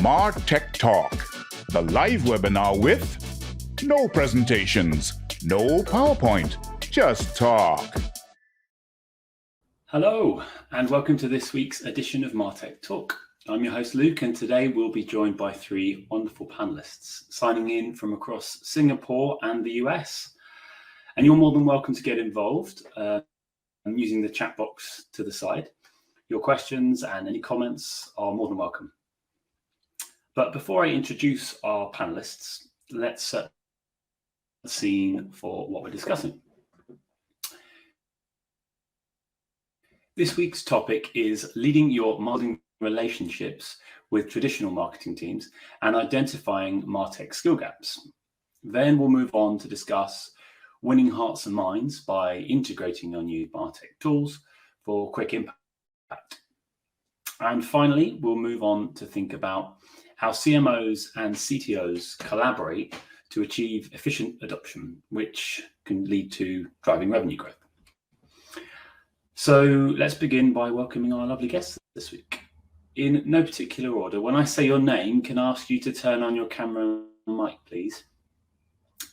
MarTechTalk, the live webinar with no presentations, no PowerPoint, just talk. Hello, and welcome to this week's edition of MarTechTalk. I'm your host, Luke, and today we'll be joined by three wonderful panelists signing in from across Singapore and the US. And you're more than welcome to get involved using the chat box to the side. Your questions and any comments are more than welcome. But before I introduce our panelists, let's set the scene for what we're discussing. This week's topic is leading your marketing relationships with traditional marketing teams and identifying MarTech skill gaps. Then we'll move on to discuss winning hearts and minds by integrating your new MarTech tools for quick impact. And finally, we'll move on to think about how CMOs and CTOs collaborate to achieve efficient adoption, which can lead to driving revenue growth. So let's begin by welcoming our lovely guests this week. In no particular order, when I say your name, can I ask you to turn on your camera and mic, please?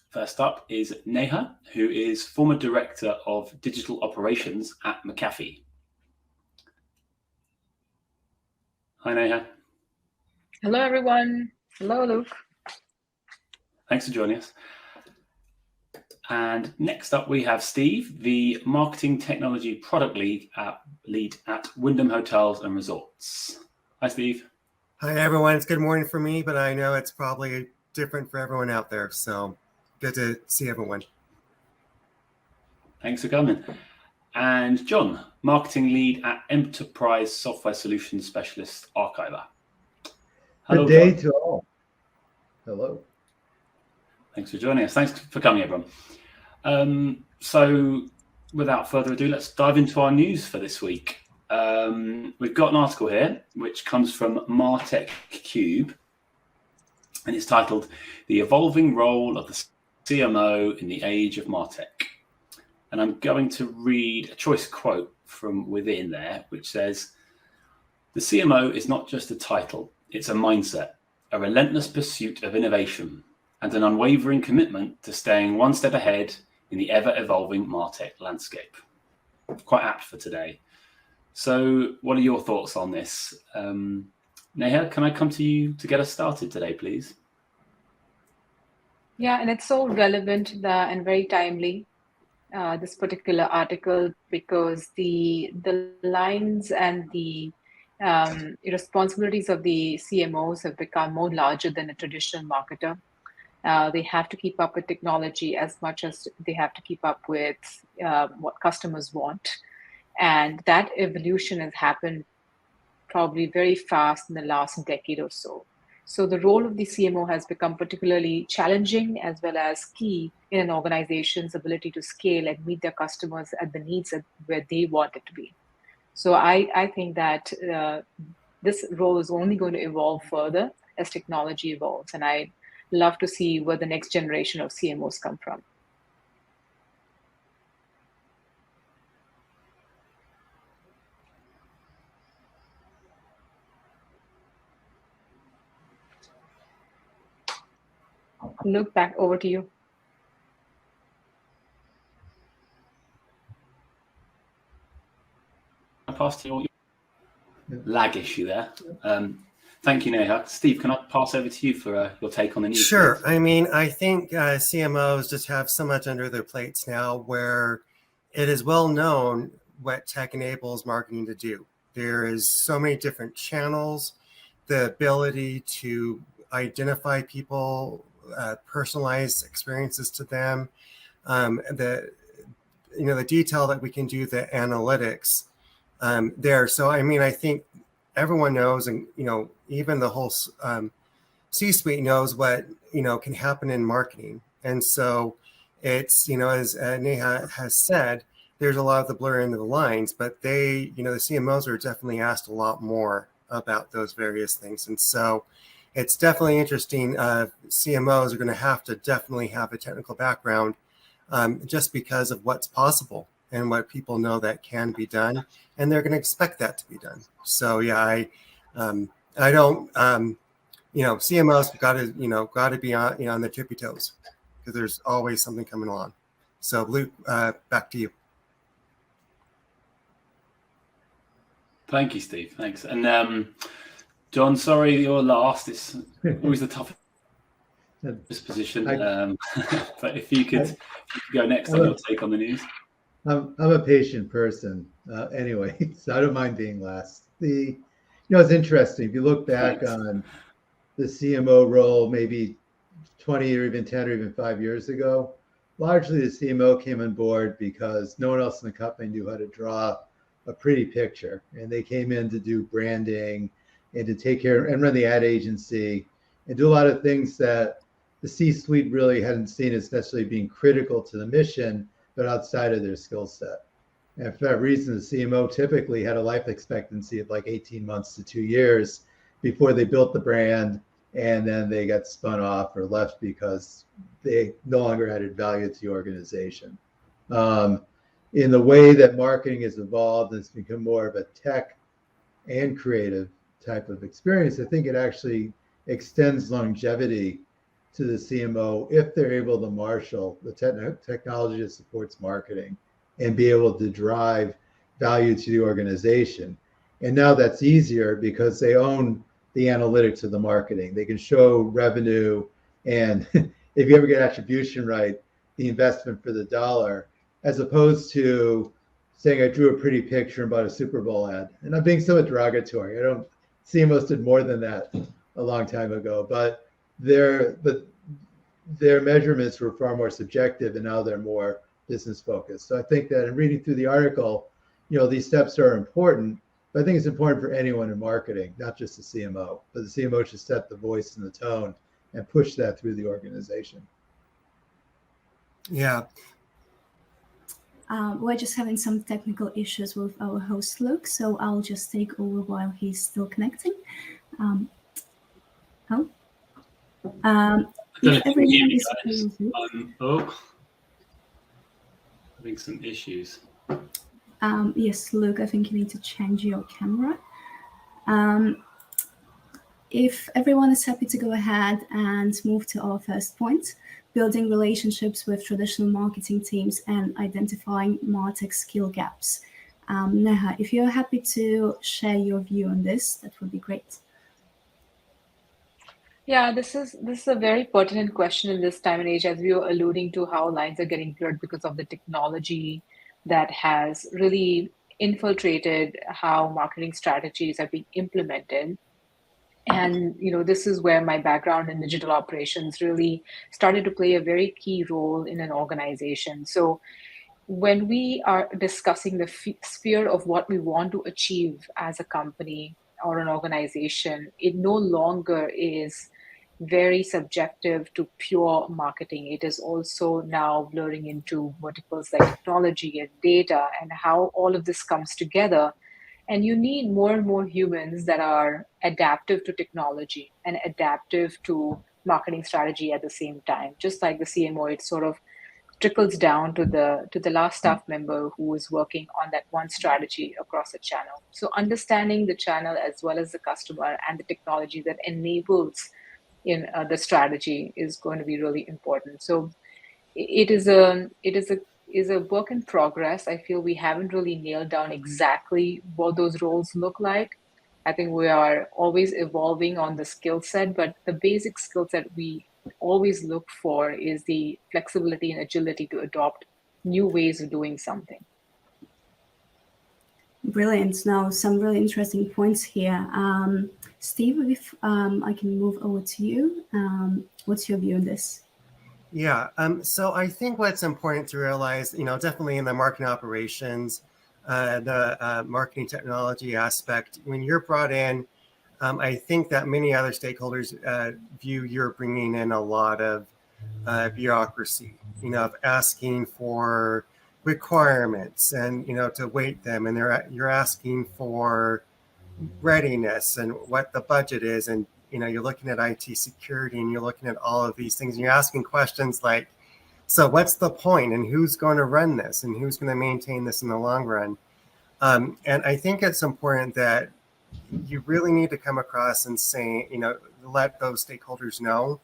First up is Neha, who is former Director of Digital Operations at McAfee. Hi, Neha. Hello, everyone. Hello, Luke. Thanks for joining us. And next up, we have Steve, the Marketing Technology Product Lead at Wyndham Hotels and Resorts. Hi, Steve. Hi, everyone. It's good morning for me, but I know it's probably different for everyone out there. So good to see everyone. Thanks for coming. And John, Marketing Lead at Enterprise Software Solutions Specialist Archiver. Hello, good day John. to all. Hello. Thanks for joining us. Thanks for coming, everyone. So without further ado, let's dive into our news for this week. We've got an article here, which comes from MarTech Cube, and it's titled, "The Evolving Role of the CMO in the Age of MarTech." And I'm going to read a choice quote from within there, which says, "The CMO is not just a title, it's a mindset, a relentless pursuit of innovation, and an unwavering commitment to staying one step ahead in the ever-evolving MarTech landscape." Quite apt for today. So what are your thoughts on this? Neha, can I come to you to get us started today, please? Yeah, and it's so relevant and very timely, this particular article, because the lines and the responsibilities of the CMOs have become more larger than a traditional marketer. They have to keep up with technology as much as they have to keep up with what customers want. And that evolution has happened probably very fast in the last decade or so. So the role of the CMO has become particularly challenging as well as key in an organization's ability to scale and meet their customers at the needs where they want it to be. So I think that this role is only going to evolve further as technology evolves. And I love to see where the next generation of CMOs come from. Luke, back over to you. I passed to your lag issue there. Thank you, Neha. Steve, can I pass over to you for your take on the news? Sure. Please? I mean, I think CMOs just have so much under their plates now where it is well known what tech enables marketing to do. There is so many different channels, the ability to identify people, personalize experiences to them, the detail that we can do, the analytics there. So, I mean, I think everyone knows, and, even the whole C-suite knows what, can happen in marketing. And so it's, as Neha has said, there's a lot of the blur into the lines, but the CMOs are definitely asked a lot more about those various things. And so it's definitely interesting. CMOs are going to have to definitely have a technical background just because of what's possible and what people know that can be done, and they're going to expect that to be done. So yeah, I don't CMOs got to be on their tippy toes, because there's always something coming along. So Luke, back to you. Thank you, Steve. Thanks. And John, sorry you're last. It's always the toughest position. But if you could go next on your take on the news. I'm a patient person anyway, so I don't mind being last. It's interesting. If you look back on the CMO role, maybe 20 or even 10 or even 5 years ago, largely the CMO came on board because no one else in the company knew how to draw a pretty picture, and they came in to do branding and to take care and run the ad agency and do a lot of things that the C-suite really hadn't seen as necessarily being critical to the mission, but outside of their skill set. And for that reason, the CMO typically had a life expectancy of like 18 months to 2 years before they built the brand, and then they got spun off or left because they no longer added value to the organization. In the way that marketing has evolved, it's become more of a tech and creative type of experience. I think it actually extends longevity to the CMO if they're able to marshal the technology that supports marketing and be able to drive value to the organization. And now that's easier because they own the analytics of the marketing. They can show revenue, and if you ever get attribution right, the investment for the dollar, as opposed to saying I drew a pretty picture and bought a Super Bowl ad. And I'm being somewhat derogatory. CMOs did more than that a long time ago, but their measurements were far more subjective, and now they're more business focused. So I think that in reading through the article, these steps are important, but I think it's important for anyone in marketing, not just the CMO, but the CMO should set the voice and the tone and push that through the organization. Yeah. We're just having some technical issues with our host, Luke, so I'll just take over while he's still connecting. If everyone is having some issues. Yes, Luke, I think you need to change your camera. If everyone is happy to go ahead and move to our first point, building relationships with traditional marketing teams and identifying MarTech skill gaps. Neha, if you're happy to share your view on this, that would be great. Yeah, this is a very pertinent question in this time and age, as we were alluding to how lines are getting blurred because of the technology that has really infiltrated how marketing strategies are being implemented. And this is where my background in digital operations really started to play a very key role in an organization. So when we are discussing the sphere of what we want to achieve as a company or an organization, it no longer is very subjective to pure marketing. It is also now blurring into verticals like technology and data and how all of this comes together. And you need more and more humans that are adaptive to technology and adaptive to marketing strategy at the same time. Just like the CMO, it sort of trickles down to the last staff member who is working on that one strategy across a channel. So understanding the channel as well as the customer and the technology that enables the strategy is going to be really important. So it is a work in progress. I feel we haven't really nailed down exactly what those roles look like. I think we are always evolving on the skill set, but the basic skill set we always look for is the flexibility and agility to adopt new ways of doing something. Brilliant. Now, some really interesting points here. Steve, if I can move over to you, what's your view on this? Yeah, so I think what's important to realize, definitely in the marketing operations, the marketing technology aspect, when you're brought in, I think that many other stakeholders view you're bringing in a lot of bureaucracy, of asking for requirements and, to weight them. And you're asking for readiness and what the budget is. And, you're looking at IT security and you're looking at all of these things. And you're asking questions like, so what's the point and who's going to run this and who's going to maintain this in the long run? And I think it's important that you really need to come across and say, let those stakeholders know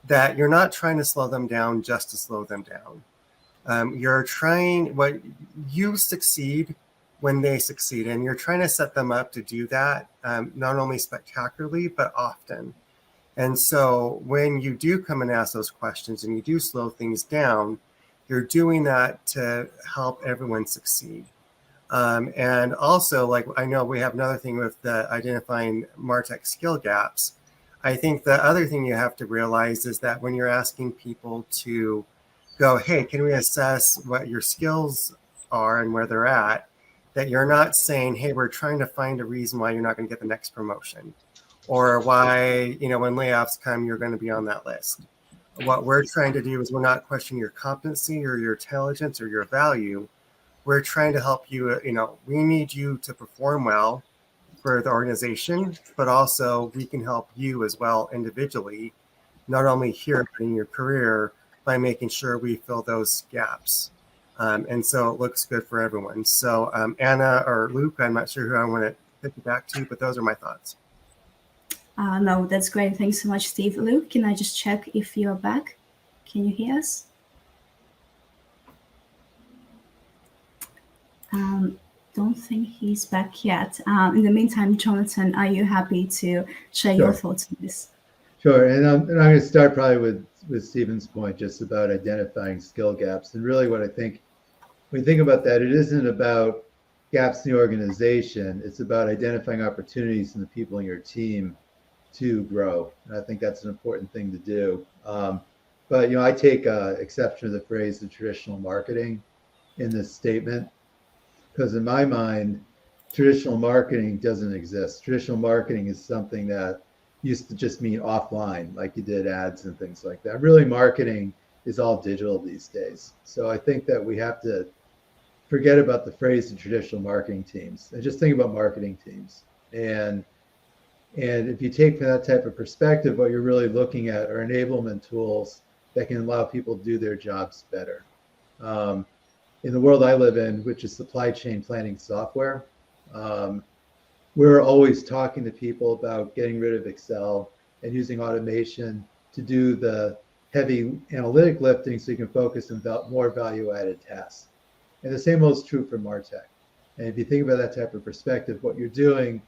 that you're not trying to slow them down just to slow them down. You're trying, you succeed when they succeed, and you're trying to set them up to do that, not only spectacularly, but often. And so when you do come and ask those questions and you do slow things down, you're doing that to help everyone succeed. And also, like, I know we have another thing with the identifying MarTech skill gaps. I think the other thing you have to realize is that when you're asking people to go, hey, can we assess what your skills are and where they're at, that you're not saying, hey, we're trying to find a reason why you're not going to get the next promotion, or why, when layoffs come, you're going to be on that list. What we're trying to do is we're not questioning your competency or your intelligence or your value. We're trying to help you, we need you to perform well for the organization, but also we can help you as well individually, not only here, but in your career, by making sure we fill those gaps. And so it looks good for everyone. So Anna or Luke, I'm not sure who I want to pick it back to, but those are my thoughts. No, that's great. Thanks so much, Steve. Luke, can I just check if you're back? Can you hear us? Don't think he's back yet. In the meantime, Jonathan, are you happy to share your thoughts on this? Sure, and I'm going to start probably with Stephen's point just about identifying skill gaps. And really what I think, when you think about that, it isn't about gaps in the organization. It's about identifying opportunities in the people in your team to grow. And I think that's an important thing to do. But, I take exception to the phrase the traditional marketing in this statement, because in my mind, traditional marketing doesn't exist. Traditional marketing is something that used to just mean offline, like you did ads and things like that. Really, marketing is all digital these days. So I think that we have to forget about the phrase the traditional marketing teams and just think about marketing teams. And if you take from that type of perspective, what you're really looking at are enablement tools that can allow people to do their jobs better. In the world I live in, which is supply chain planning software, we're always talking to people about getting rid of Excel and using automation to do the heavy analytic lifting so you can focus on more value-added tasks. And the same is true for MarTech. And if you think about that type of perspective, what you're doing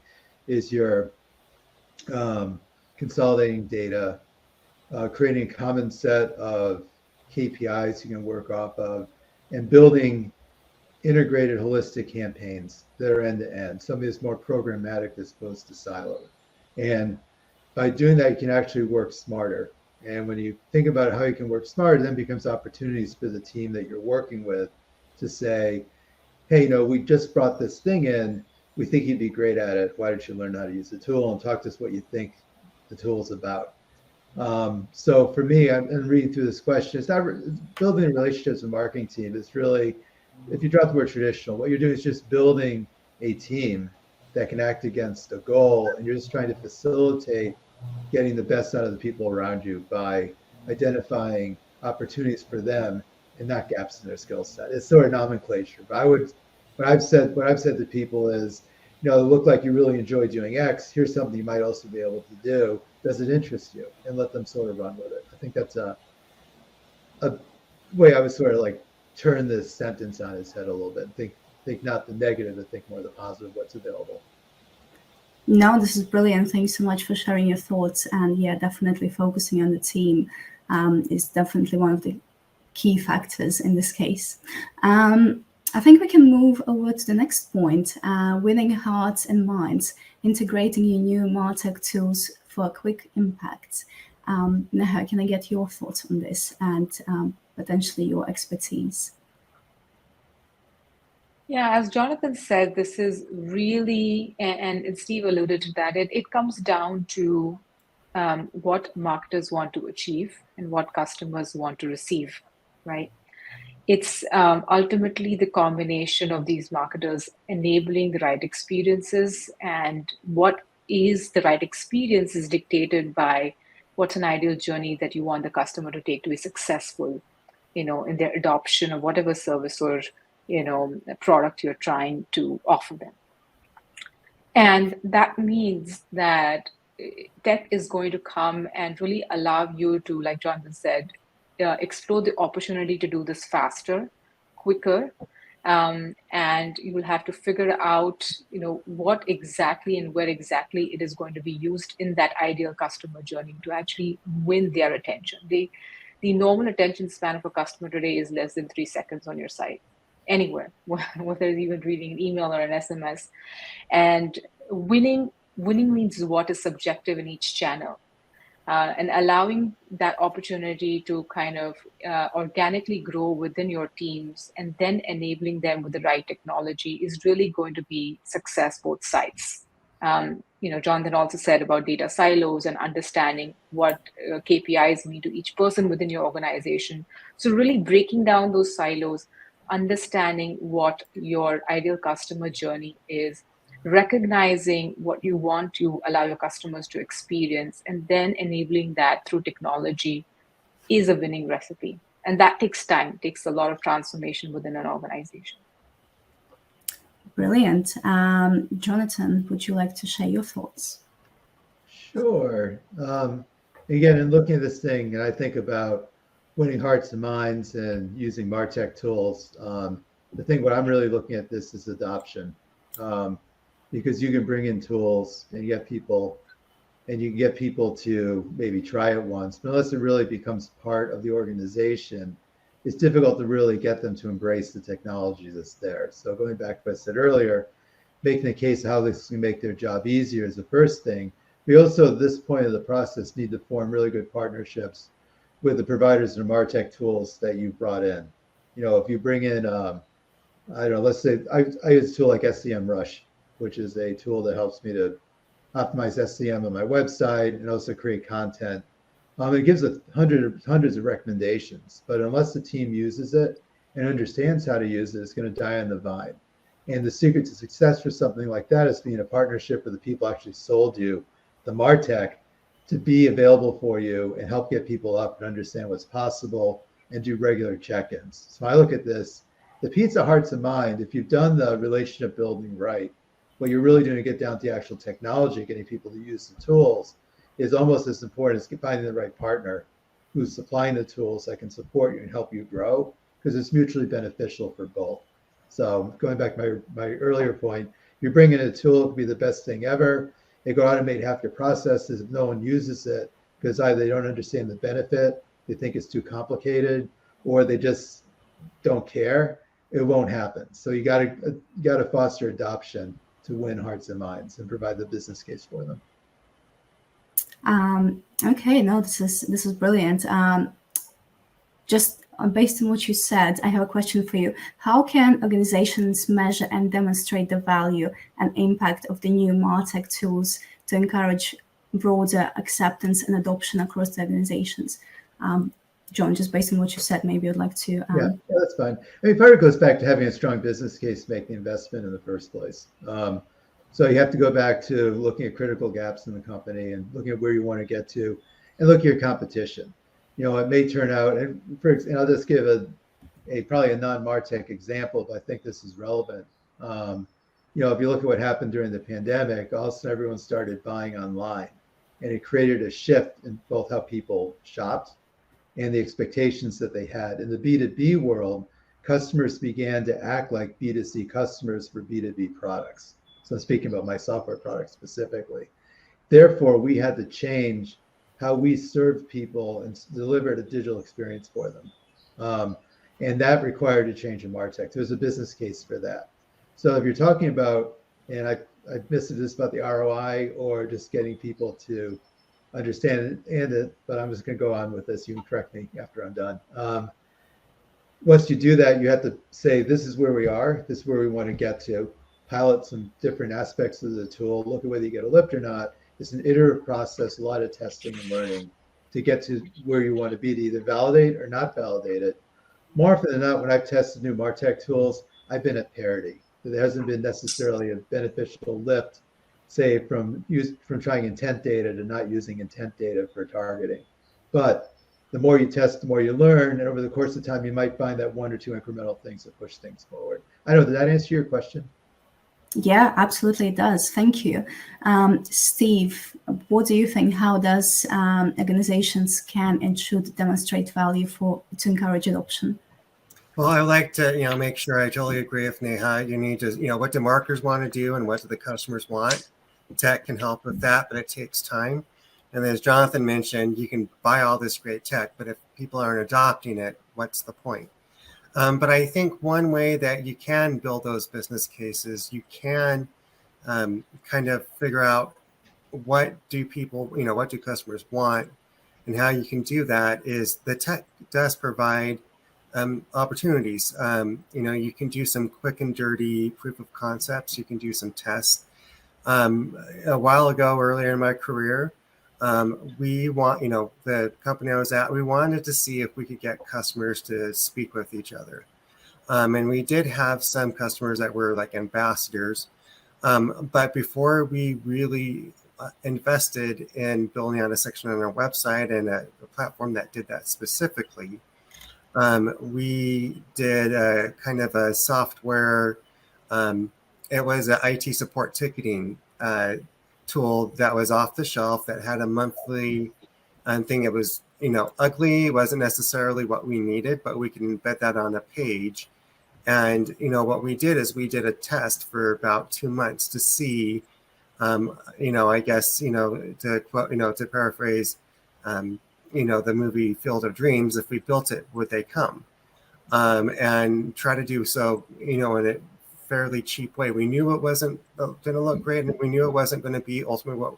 is you're consolidating data, creating a common set of KPIs you can work off of, and building integrated holistic campaigns that are end-to-end, something that's more programmatic as opposed to siloed. And by doing that, you can actually work smarter. And when you think about how you can work smarter, then becomes opportunities for the team that you're working with to say, hey, we just brought this thing in. We think you'd be great at it. Why don't you learn how to use the tool and talk to us what you think the tool's about? So for me, I'm reading through this question. It's not building relationships with marketing team. It's really, if you drop the word traditional, what you're doing is just building a team that can act against a goal, and you're just trying to facilitate getting the best out of the people around you by identifying opportunities for them and not gaps in their skill set. It's sort of nomenclature, but what I've said to people is, it looked like you really enjoy doing X. Here's something you might also be able to do. Does it interest you? And let them sort of run with it. I think that's a way I would sort of like turn this sentence on its head a little bit. Think not the negative, but think more the positive, what's available. No, this is brilliant. Thanks so much for sharing your thoughts. And yeah, definitely focusing on the team is definitely one of the key factors in this case. I think we can move over to the next point, winning hearts and minds, integrating your new MarTech tools for a quick impact. Neha, can I get your thoughts on this and potentially your expertise? Yeah, as Jonathan said, this is really, and Steve alluded to that, it comes down to what marketers want to achieve and what customers want to receive, right? It's ultimately the combination of these marketers enabling the right experiences, and what is the right experience is dictated by what's an ideal journey that you want the customer to take to be successful, in their adoption of whatever service or, product you're trying to offer them. And that means that tech is going to come and really allow you to, like Jonathan said, explore the opportunity to do this faster, quicker, and you will have to figure out, what exactly and where exactly it is going to be used in that ideal customer journey to actually win their attention. The normal attention span of a customer today is less than 3 seconds on your site, anywhere, whether it's even reading an email or an SMS. And winning means what is subjective in each channel, and allowing that opportunity to kind of organically grow within your teams and then enabling them with the right technology is really going to be success both sides. Jonathan also said about data silos and understanding what KPIs mean to each person within your organization. So really breaking down those silos, understanding what your ideal customer journey is, recognizing what you want to allow your customers to experience, and then enabling that through technology is a winning recipe. And that takes time, takes a lot of transformation within an organization. Brilliant. Jonathan, would you like to share your thoughts? Sure. Again, in looking at this thing, and I think about winning hearts and minds and using MarTech tools, what I'm really looking at this is adoption. Because you can bring in tools and you get people, and you can get people to maybe try it once, but unless it really becomes part of the organization, it's difficult to really get them to embrace the technology that's there. So going back to what I said earlier, making the case of how this can make their job easier is the first thing. We also, at this point of the process, need to form really good partnerships with the providers of MarTech tools that you've brought in. If you bring in, let's say I use a tool like SEMrush, which is a tool that helps me to optimize SEM on my website and also create content. It gives us hundreds of recommendations, but unless the team uses it and understands how to use it, it's going to die on the vine. And the secret to success for something like that is being a partnership with the people actually sold you the MarTech to be available for you and help get people up and understand what's possible and do regular check-ins. So I look at this, the pizza hearts and mind, if you've done the relationship building right, what you're really doing to get down to the actual technology, getting people to use the tools, is almost as important as finding the right partner who's supplying the tools that can support you and help you grow, because it's mutually beneficial for both. So going back to my earlier point, you bring in a tool, it could be the best thing ever. They go automate half your processes. If no one uses it, because either they don't understand the benefit, they think it's too complicated, or they just don't care, it won't happen. So you got to foster adoption to win hearts and minds and provide the business case for them. Okay, no, this is brilliant. Just based on what you said, I have a question for you. How can organizations measure and demonstrate the value and impact of the new MarTech tools to encourage broader acceptance and adoption across the organizations? John, just based on what you said, maybe you'd like to. Yeah, that's fine. I mean, part of it goes back to having a strong business case to make the investment in the first place. So you have to go back to looking at critical gaps in the company and looking at where you want to get to and look at your competition. It may turn out, and I'll just give probably a non-MarTech example, but I think this is relevant. If you look at what happened during the pandemic, all of a sudden everyone started buying online, and it created a shift in both how people shopped and the expectations that they had. In the B2B world, customers began to act like B2C customers for B2B products. So I'm speaking about my software product specifically. Therefore, we had to change how we served people and delivered a digital experience for them. And that required a change in MarTech. There's a business case for that. So if you're talking about, and I missed this about the ROI or just getting people to understand it, but I'm just going to go on with this. You can correct me after I'm done. Once you do that, you have to say, this is where we are. This is where we want to get to. Pilot some different aspects of the tool. Look at whether you get a lift or not. It's an iterative process, a lot of testing and learning to get to where you want to be, to either validate or not validate it. More often than not, when I've tested new MarTech tools, I've been at parity. There hasn't been necessarily a beneficial lift, say from trying intent data to not using intent data for targeting. But the more you test, the more you learn, and over the course of time, you might find that one or two incremental things that push things forward. I don't know, did that answer your question? Yeah, absolutely it does. Thank you. Steve, what do you think? How does organizations can and should demonstrate value to encourage adoption? Well, I like to, make sure I totally agree with Neha. You need to, what do marketers want to do and what do the customers want? Tech can help with that, but it takes time. And as Jonathan mentioned, you can buy all this great tech, but if people aren't adopting it, what's the point? But I think one way that you can build those business cases, you can kind of figure out what do people, what do customers want, and how you can do that is the tech does provide opportunities. You can do some quick and dirty proof of concepts. You can do some tests. A while ago, earlier in my career, the company I was at, we wanted to see if we could get customers to speak with each other. And we did have some customers that were like ambassadors. But before we really invested in building out a section on our website and a platform that did that specifically, we did a kind of a software. It was an IT support ticketing tool that was off the shelf that had a monthly thing. It was, ugly. It wasn't necessarily what we needed, but we can embed that on a page. And, what we did is we did a test for about 2 months to see, I guess, to quote, to paraphrase, the movie Field of Dreams, if we built it, would they come? And try to do so, in a fairly cheap way. We knew it wasn't going to look great, and we knew it wasn't going to be ultimately what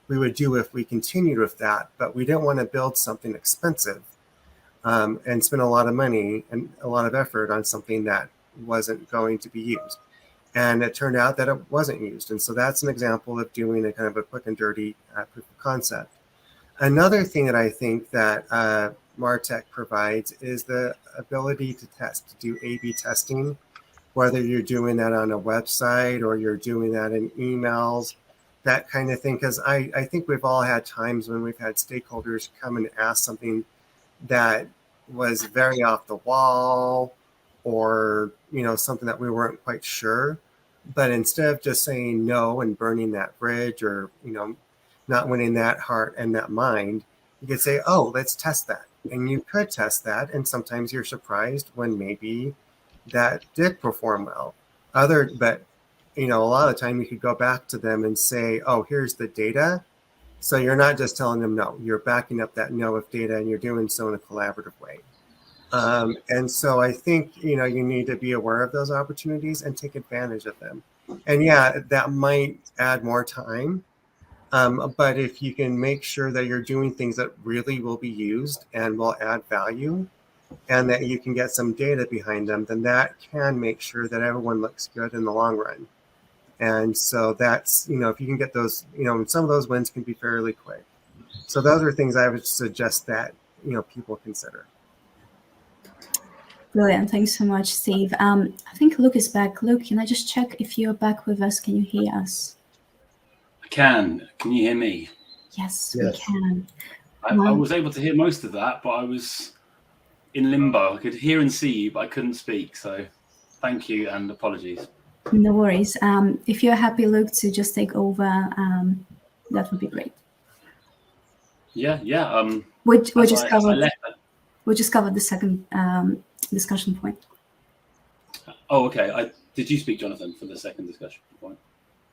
we would do if we continued with that, but we didn't want to build something expensive and spend a lot of money and a lot of effort on something that wasn't going to be used. And it turned out that it wasn't used. And so that's an example of doing a kind of a quick and dirty proof of concept. Another thing that I think that MarTech provides is the ability to test, to do A/B testing, whether you're doing that on a website or you're doing that in emails, that kind of thing. Because I think we've all had times when we've had stakeholders come and ask something that was very off the wall or, something that we weren't quite sure. But instead of just saying no and burning that bridge or, not winning that heart and that mind, you could say, oh, let's test that. And you could test that. And sometimes you're surprised when maybe that did perform well. But, a lot of the time you could go back to them and say, oh, here's the data. So you're not just telling them no, you're backing up that no with data, and you're doing so in a collaborative way. And so I think, you need to be aware of those opportunities and take advantage of them. And yeah, that might add more time. But if you can make sure that you're doing things that really will be used and will add value, and that you can get some data behind them, then that can make sure that everyone looks good in the long run. And so that's, if you can get those, and some of those wins can be fairly quick. So those are things I would suggest that, people consider. Brilliant. Thanks so much, Steve. I think Luke is back. Luke, can I just check if you're back with us? Can you hear us? I can. Can you hear me? Yes. We can. I was able to hear most of that, but I was in limbo. I could hear and see you, but I couldn't speak. So thank you and apologies. No worries. If you're happy, Luke, to just take over, that would be great. Yeah. We just covered the second discussion point. Oh, okay. Did you speak, Jonathan, for the second discussion point?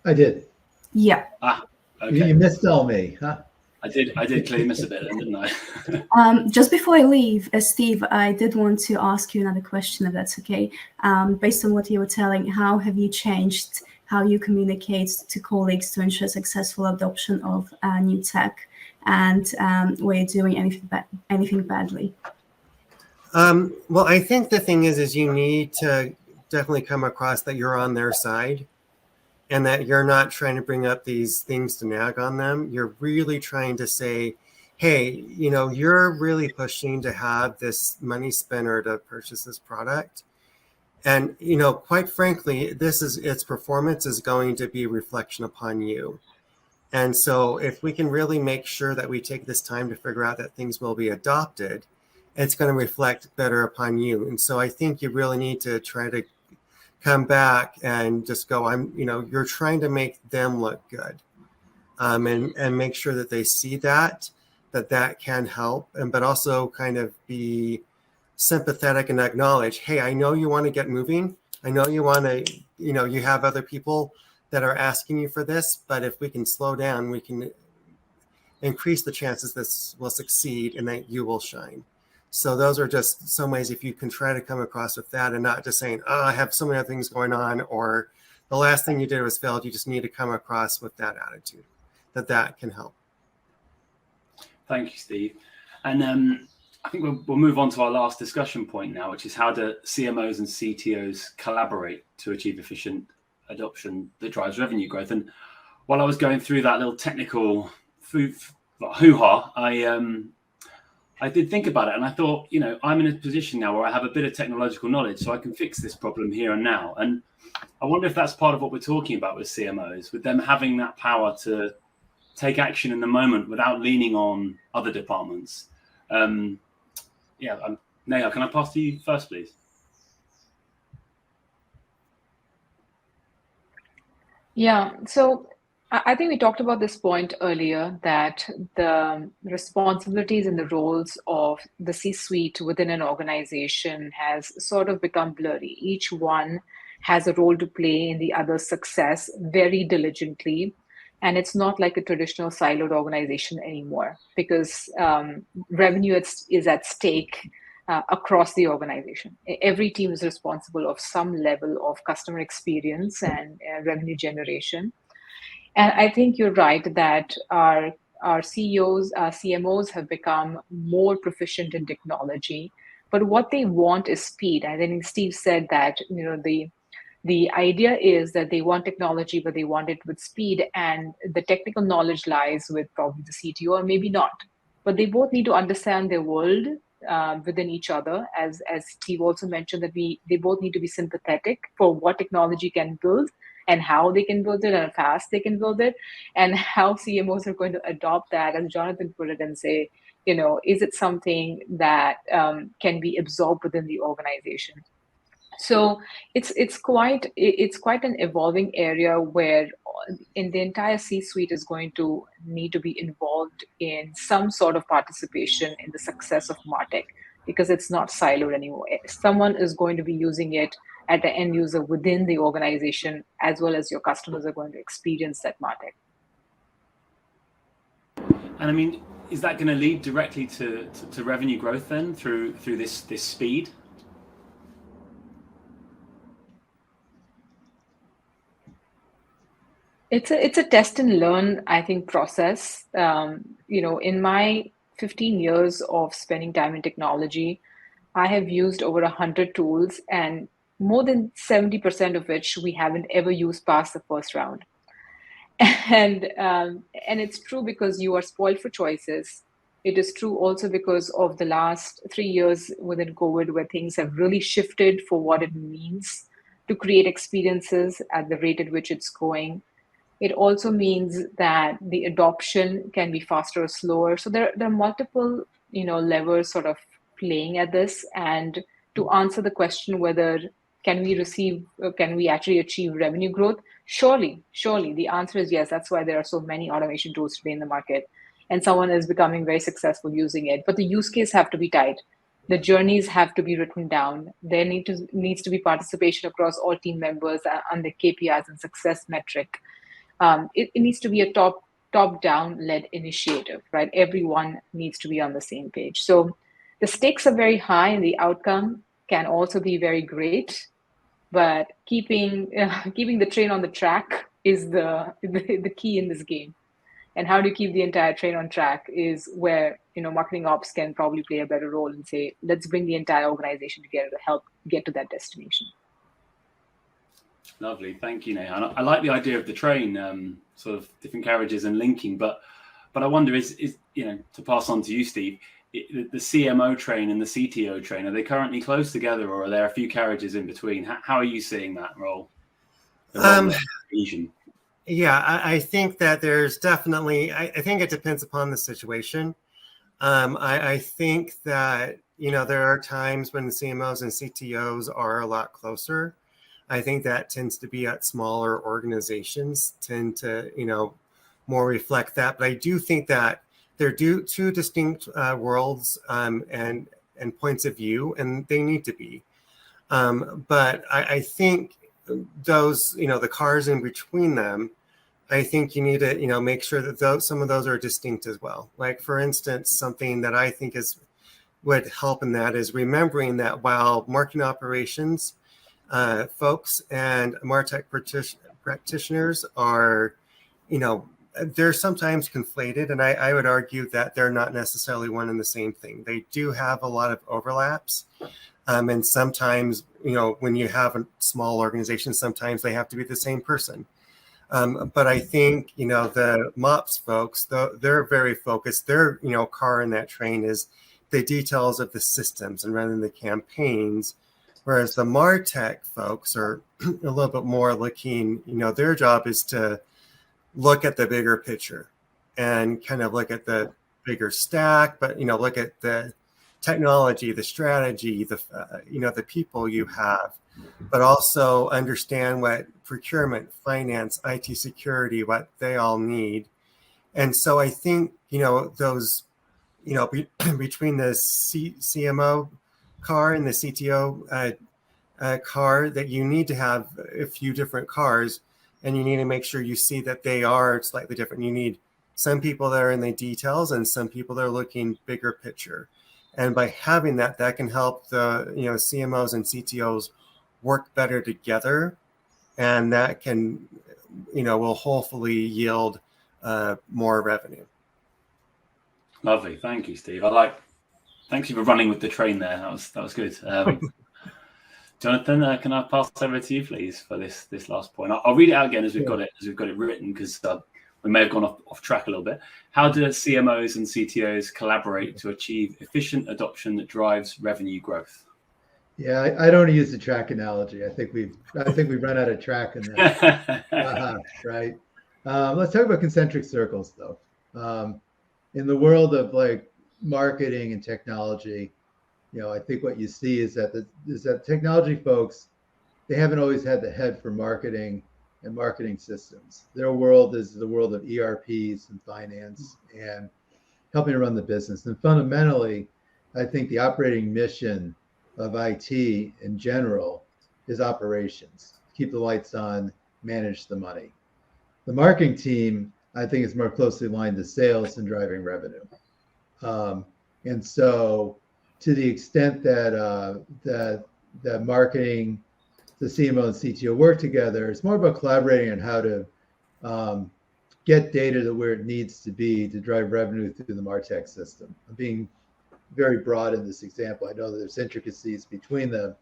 I did. Yeah. Okay. You missed all me, huh? I did clearly miss a bit, didn't I? Just before I leave, Steve, I did want to ask you another question, if that's okay. Based on what you were telling, how have you changed how you communicate to colleagues to ensure successful adoption of new tech, and were you doing anything badly? Well, I think the thing is you need to definitely come across that you're on their side, and that you're not trying to bring up these things to nag on them. You're really trying to say, hey, you're really pushing to have this money spinner to purchase this product. And, quite frankly, its performance is going to be a reflection upon you. And so if we can really make sure that we take this time to figure out that things will be adopted, it's going to reflect better upon you. And so I think you really need to try to come back and just go, you're trying to make them look good, and make sure that they see that can help, but also kind of be sympathetic and acknowledge, hey, I know you want to get moving. I know you want to, you have other people that are asking you for this, but if we can slow down, we can increase the chances this will succeed and that you will shine. So those are just some ways if you can try to come across with that and not just saying, oh, I have so many other things going on, or the last thing you did was failed. You just need to come across with that attitude, that can help. Thank you, Steve. And I think we'll move on to our last discussion point now, which is how do CMOs and CTOs collaborate to achieve efficient adoption that drives revenue growth. And while I was going through that little technical hoo-ha, I did think about it, and I thought, I'm in a position now where I have a bit of technological knowledge, so I can fix this problem here and now. And I wonder if that's part of what we're talking about with CMOs, with them having that power to take action in the moment without leaning on other departments. Neha, can I pass to you first, please? Yeah, so I think we talked about this point earlier, that the responsibilities and the roles of the C-suite within an organization has sort of become blurry. Each one has a role to play in the other's success very diligently. And it's not like a traditional siloed organization anymore, because revenue is at stake across the organization. Every team is responsible of some level of customer experience and revenue generation. And I think you're right that our CEOs, CMOs have become more proficient in technology, but what they want is speed. I think Steve said that, the idea is that they want technology, but they want it with speed, and the technical knowledge lies with probably the CTO, or maybe not. But they both need to understand their world within each other, as Steve also mentioned, that they both need to be sympathetic for what technology can build and how they can build it and how fast they can build it, and how CMOs are going to adopt that, as Jonathan put it, and say, is it something that can be absorbed within the organization? So it's quite an evolving area where in the entire C-suite is going to need to be involved in some sort of participation in the success of MarTech, because it's not siloed anymore. Someone is going to be using it at the end user within the organization, as well as your customers are going to experience that MarTech. And I mean, is that going to lead directly to revenue growth then through this speed? It's a test and learn, I think, process. In my 15 years of spending time in technology, I have used over 100 tools, and more than 70% of which we haven't ever used past the first round. And it's true because you are spoiled for choices. It is true also because of the last 3 years within COVID, where things have really shifted for what it means to create experiences at the rate at which it's going. It also means that the adoption can be faster or slower. So there are multiple, levers sort of playing at this. And to answer the question whether can we actually achieve revenue growth? Surely. The answer is yes. That's why there are so many automation tools today in the market, and someone is becoming very successful using it. But the use case have to be tight. The journeys have to be written down. There needs to be participation across all team members on the KPIs and success metric. It needs to be a top-down led initiative, right? Everyone needs to be on the same page. So the stakes are very high, and the outcome can also be very great. But keeping the train on the track is the key in this game. And how to keep the entire train on track is where marketing ops can probably play a better role and say, let's bring the entire organization together to help get to that destination. Lovely, thank you, Neha. I like the idea of the train, sort of different carriages and linking. But I wonder, is to pass on to you, Steve, the CMO train and the CTO train, are they currently close together, or are there a few carriages in between? How are you seeing that role? Yeah, I think that there's definitely. I think it depends upon the situation. I think that there are times when the CMOs and CTOs are a lot closer. I think that tends to be at smaller organizations, tend to, more reflect that. But I do think that they're two distinct worlds and points of view, and they need to be. But I think those, the cars in between them, I think you need to, make sure that some of those are distinct as well. Like, for instance, something that I think would help in that is remembering that while marketing operations folks and MarTech practitioners are, they're sometimes conflated, and I would argue that they're not necessarily one and the same thing. They do have a lot of overlaps. And sometimes, when you have a small organization, sometimes they have to be the same person. But I think, the MOPS folks, they're very focused. Their, car in that train is the details of the systems and running the campaigns. Whereas the MarTech folks are a little bit more looking, their job is to look at the bigger picture and kind of look at the bigger stack, but, look at the technology, the strategy, the people you have, but also understand what procurement, finance, IT security, what they all need. And so I think, those, between the CMO car and the CTO car, that you need to have a few different cars, and you need to make sure you see that they are slightly different. You need some people that are in the details and some people that are looking bigger picture. And by having that can help the CMOs and CTOs work better together, and that can will hopefully yield more revenue. Lovely, thank you, Steve. Thanks you for running with the train there. That was good. Jonathan, can I pass over to you, please, for this last point? I'll read it out again as we've got it written, because we may have gone off track a little bit. How do CMOs and CTOs collaborate to achieve efficient adoption that drives revenue growth? Yeah, I don't use the track analogy. I think we've run out of track in that. Right. Let's talk about concentric circles, though. In the world of like marketing and technology, I think what you see is that technology folks, they haven't always had the head for marketing and marketing systems. Their world is the world of ERPs and finance and helping to run the business. And fundamentally, I think the operating mission of IT in general is operations. Keep the lights on, manage the money. The marketing team, I think, is more closely aligned to sales and driving revenue. And so to the extent that that marketing, the CMO and CTO work together, it's more about collaborating on how to get data to where it needs to be to drive revenue through the MarTech system. I'm being very broad in this example. I know that there's intricacies between them,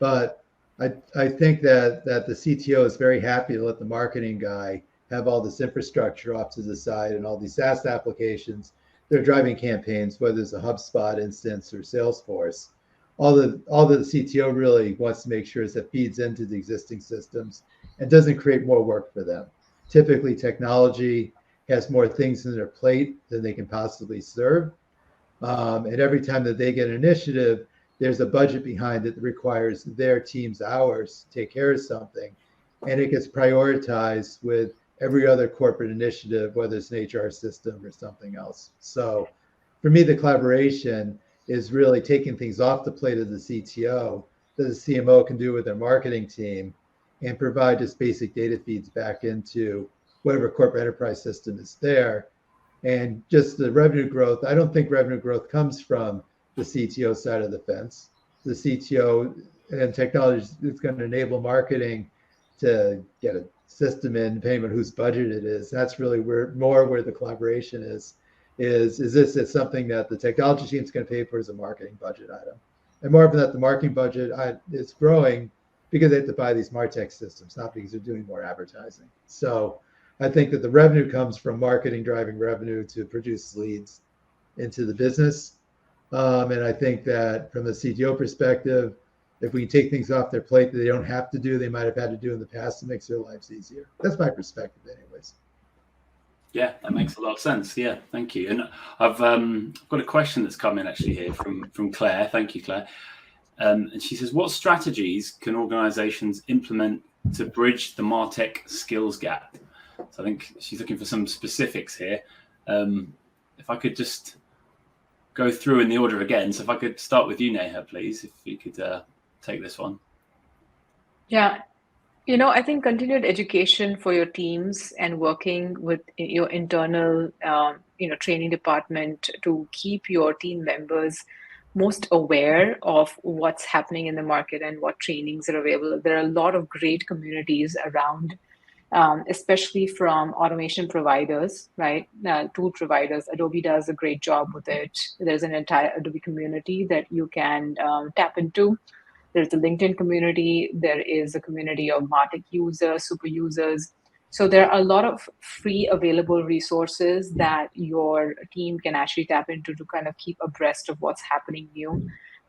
but I think that the CTO is very happy to let the marketing guy have all this infrastructure off to the side and all these SaaS applications. They're driving campaigns, whether it's a HubSpot instance or Salesforce. All the CTO really wants to make sure is that feeds into the existing systems and doesn't create more work for them. Typically, technology has more things in their plate than they can possibly serve. And every time that they get an initiative, there's a budget behind it that requires their team's hours to take care of something. And it gets prioritized with every other corporate initiative, whether it's an HR system or something else. So for me, the collaboration is really taking things off the plate of the CTO that the CMO can do with their marketing team and provide just basic data feeds back into whatever corporate enterprise system is there. And just the revenue growth, I don't think revenue growth comes from the CTO side of the fence. The CTO and technology is going to enable marketing to get a system in, depending on whose budget it is. That's really where the collaboration is this something that the technology team is going to pay for as a marketing budget item? And more than that, the marketing budget is growing because they have to buy these MarTech systems, not because they're doing more advertising. So I think that the revenue comes from marketing driving revenue to produce leads into the business. And I think that from the CTO perspective, if we can take things off their plate that they don't have to do, they might have had to do in the past, it makes their lives easier. That's my perspective anyways. Yeah, that makes a lot of sense. Yeah, thank you. And I've got a question that's come in actually here from Claire. Thank you, Claire. And she says, what strategies can organizations implement to bridge the MarTech skills gap? So I think she's looking for some specifics here. If I could just go through in the order again. So if I could start with you, Neha, please, if you could take this one. Yeah, I think continued education for your teams and working with your internal, training department to keep your team members most aware of what's happening in the market and what trainings are available. There are a lot of great communities around, especially from automation providers, right? Tool providers. Adobe does a great job with it. There's an entire Adobe community that you can tap into. There's a LinkedIn community. There is a community of MarTech users, super users. So there are a lot of free available resources that your team can actually tap into to kind of keep abreast of what's happening new.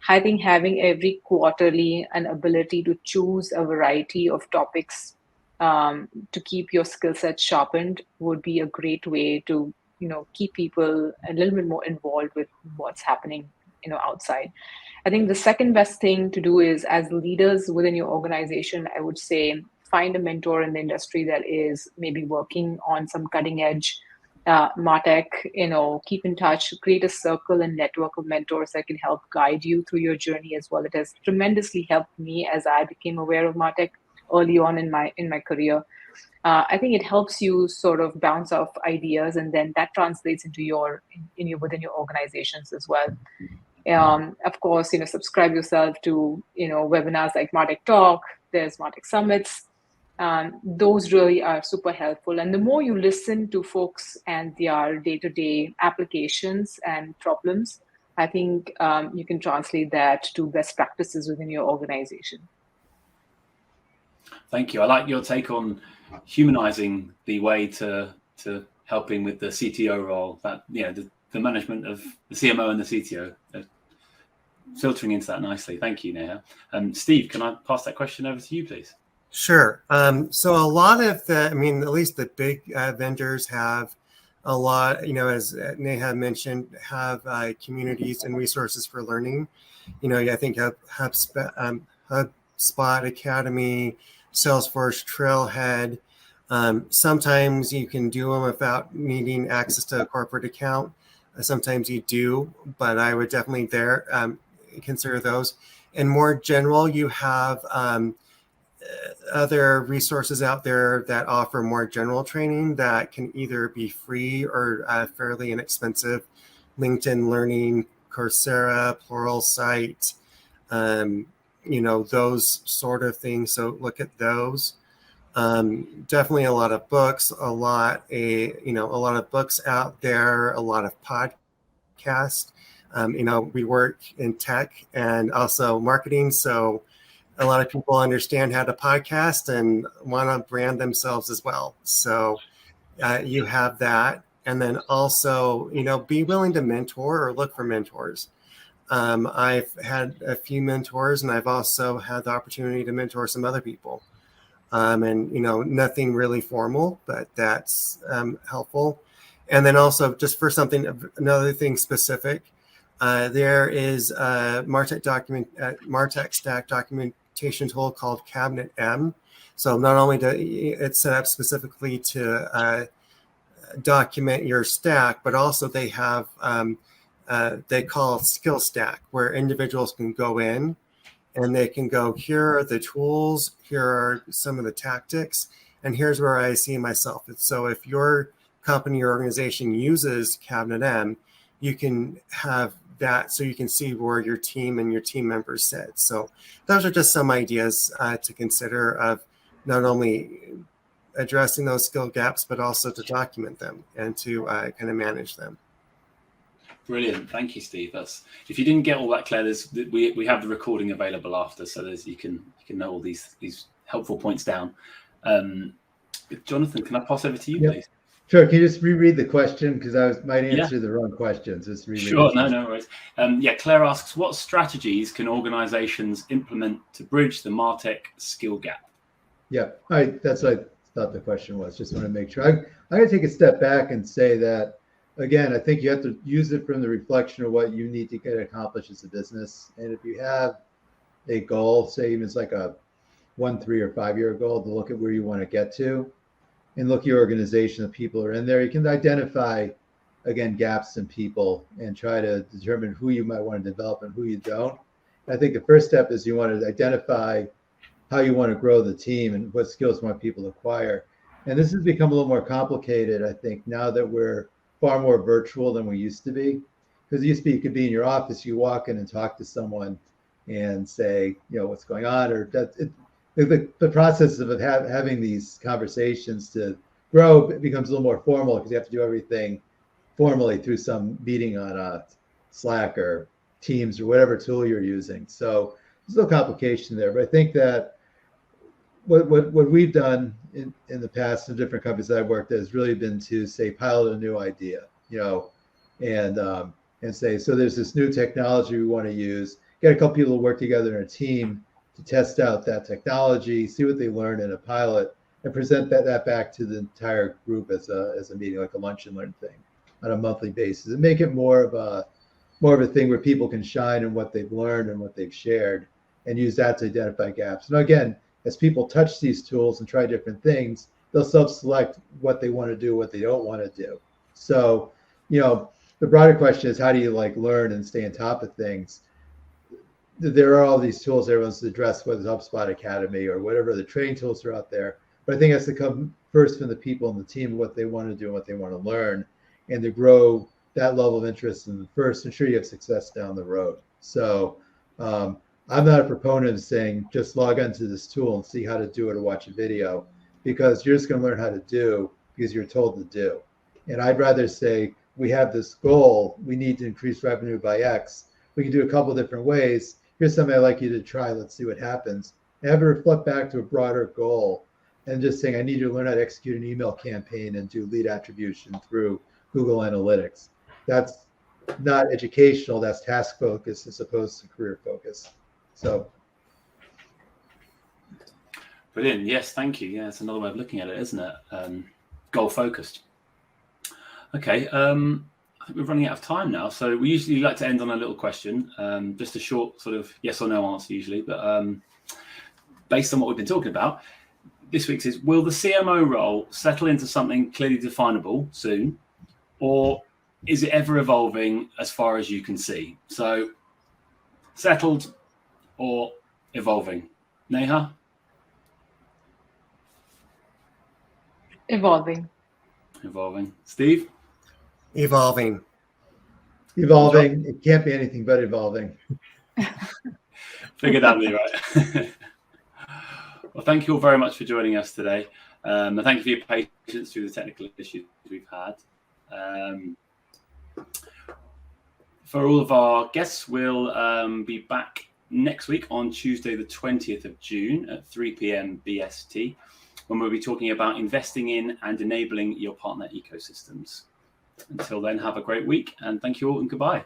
I think having every quarterly an ability to choose a variety of topics to keep your skill set sharpened would be a great way to keep people a little bit more involved with what's happening outside. I think the second best thing to do is, as leaders within your organization, I would say find a mentor in the industry that is maybe working on some cutting edge MarTech, keep in touch, create a circle and network of mentors that can help guide you through your journey as well. It has tremendously helped me as I became aware of MarTech early on in my career. I think it helps you sort of bounce off ideas, and then that translates into within your organizations as well. Of course, subscribe yourself to webinars like MarTechTalk. There's MarTech Summits. Those really are super helpful. And the more you listen to folks and their day-to-day applications and problems, I think you can translate that to best practices within your organization. Thank you. I like your take on humanizing the way to helping with the CTO role. That the management of the CMO and the CTO, filtering into that nicely. Thank you, Neha. Steve, can I pass that question over to you, please? Sure. So a lot of at least the big vendors have a lot, as Neha mentioned, have communities and resources for learning. I think HubSpot Academy, Salesforce, Trailhead. Sometimes you can do them without needing access to a corporate account. Sometimes you do, but I would definitely consider those. And more general, you have other resources out there that offer more general training that can either be free or fairly inexpensive. LinkedIn Learning, Coursera, Pluralsight, those sort of things. So look at those. Definitely a lot of books, a lot of books out there, a lot of podcasts. We work in tech and also marketing, so a lot of people understand how to podcast and want to brand themselves as well. So you have that. And then also, be willing to mentor or look for mentors. I've had a few mentors, and I've also had the opportunity to mentor some other people. And nothing really formal, but that's helpful. And then also, just for another thing specific, there is a MarTech Stack documentation tool called Cabinet M. So not only it's set up specifically to document your stack, but also they have they call Skill Stack, where individuals can go in and they can go, here are the tools, here are some of the tactics, and here's where I see myself. So if your company or organization uses Cabinet M, you can have that so you can see where your team and your team members sit. So those are just some ideas to consider of not only addressing those skill gaps, but also to document them and to kind of manage them. Brilliant, thank you, Steve. If you didn't get all that, Claire, we have the recording available after, so you can know all these helpful points down. Jonathan, can I pass over to you, please? Sure. Can you just reread the question, because I might answer the wrong questions. Just reread. Sure. No worries. Claire asks, what strategies can organizations implement to bridge the MarTech skill gap? Yeah, that's what I thought the question was. Just want to make sure. I'm going to take a step back and say that, again, I think you have to use it from the reflection of what you need to get accomplished as a business. And if you have a goal, say even it's like a 1, 3, or 5 year goal, to look at where you want to get to, and look at your organization, the people are in there. You can identify, again, gaps in people and try to determine who you might want to develop and who you don't. I think the first step is you want to identify how you want to grow the team and what skills you want people to acquire. And this has become a little more complicated, I think, now that we're far more virtual than we used to be. Because it used to be, you could be in your office, you walk in and talk to someone and say, what's going on, or the process of having these conversations to grow, it becomes a little more formal because you have to do everything formally through some meeting on Slack or Teams or whatever tool you're using. So there's no complication there. But I think that what we've done in the past in different companies that I've worked at has really been to say pilot a new idea, and say, so there's this new technology we want to use. Get a couple people to work together in a team to test out that technology, see what they learn in a pilot, and present that back to the entire group as a meeting, like a lunch and learn thing on a monthly basis, and make it more of a thing where people can shine in what they've learned and what they've shared, and use that to identify gaps. Now, again, as people touch these tools and try different things, they'll self-select what they want to do, what they don't want to do. So, the broader question is, how do you learn and stay on top of things? There are all these tools everyone's addressed, whether it's HubSpot Academy or whatever the training tools are out there. But I think it has to come first from the people in the team, what they want to do and what they want to learn, and to grow that level of interest in the first, ensure you have success down the road. So I'm not a proponent of saying just log onto this tool and see how to do it or watch a video, because you're just going to learn how to do because you're told to do. And I'd rather say, we have this goal, we need to increase revenue by X. We can do a couple of different ways. Here's something I'd like you to try. Let's see what happens. And have it reflect back to a broader goal, and just saying, I need you to learn how to execute an email campaign and do lead attribution through Google Analytics. That's not educational, that's task focused as opposed to career focused. So. Brilliant. Yes, thank you. Yeah, it's another way of looking at it, isn't it? Goal focused. Okay. I think we're running out of time now. So we usually like to end on a little question, just a short sort of yes or no answer usually, but based on what we've been talking about, this week's is, will the CMO role settle into something clearly definable soon, or is it ever evolving as far as you can see? So settled or evolving? Neha? Evolving. Evolving. Steve? Evolving. It can't be anything but evolving. Figured that'd be right. Well, thank you all very much for joining us today. And thank you for your patience through the technical issues we've had. For all of our guests, we'll be back next week on Tuesday, the 20th of June at 3 p.m. BST, when we'll be talking about investing in and enabling your partner ecosystems. Until then, have a great week, and thank you all, and goodbye.